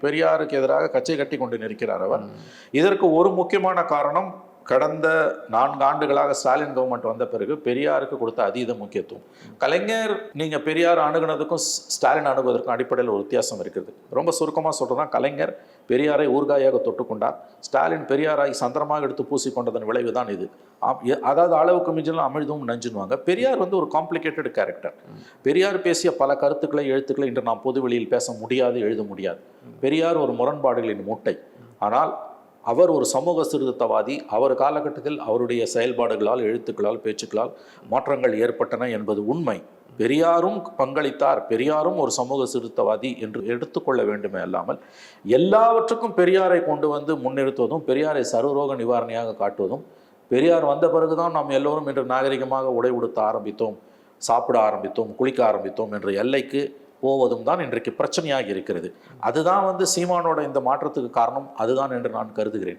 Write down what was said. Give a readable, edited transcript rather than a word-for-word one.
பெரியாருக்கு எதிராக கச்சை கட்டி கொண்டு நிற்கிறார் அவர். இதற்கு ஒரு முக்கியமான காரணம், கடந்த 4 ஆண்டுகளாக ஸ்டாலின் கவர்மெண்ட் வந்த பிறகு பெரியாருக்கு கொடுத்த அதீத முக்கியத்துவம். கலைஞர் நீங்க பெரியார் அணுகுனதுக்கும் ஸ்டாலின் அணுகுவதற்கும் அடிப்படையில் ஒரு வித்தியாசம் இருக்குது. ரொம்ப சுருக்கமாக சொல்றதுனா, கலைஞர் பெரியாரை ஊர்காயாக தொட்டுக்கொண்டார், ஸ்டாலின் பெரியாரை சந்திரமாக எடுத்து பூசிக்கொண்டதன் விளைவு தான் இது. அதாவது அளவுக்கு மிஞ்சினால் அமிழ்தும் நஞ்சுன்னுவாங்க. பெரியார் ஒரு காம்ப்ளிகேட்டட் கேரக்டர். பெரியார் பேசிய பல கருத்துக்களை, எழுத்துக்களை இன்று நாம் பொதுவெளியில் பேச முடியாது, எழுத முடியாது. பெரியார் ஒரு முரண்பாடுகளின் மூட்டை. ஆனால் அவர் ஒரு சமூக சீர்திருத்தவாதி. அவர் காலகட்டத்தில் அவருடைய செயல்பாடுகளால், எழுத்துக்களால், பேச்சுக்களால் மாற்றங்கள் ஏற்பட்டன என்பது உண்மை. பெரியாரும் பங்களித்தார், பெரியாரும் ஒரு சமூக சீர்திருத்தவாதி என்று எடுத்துக்கொள்ள வேண்டுமே அல்லாமல், எல்லாவற்றுக்கும் பெரியாரை கொண்டு வந்து முன்னிறுத்துவதும், பெரியாரை சர்வரோக நிவாரணியாக காட்டுவதும், பெரியார் வந்த பிறகுதான் நாம் எல்லோரும் இன்று நாகரிகமாக உடை உடுத்த ஆரம்பித்தோம், சாப்பிட ஆரம்பித்தோம், குளிக்க ஆரம்பித்தோம் என்ற எல்லைக்கு போவதும் தான் இன்றைக்கு பிரச்சனையாக இருக்கிறது. அதுதான் சீமானோட இந்த மாற்றத்துக்கு காரணம் அதுதான் என்று நான் கருதுகிறேன்.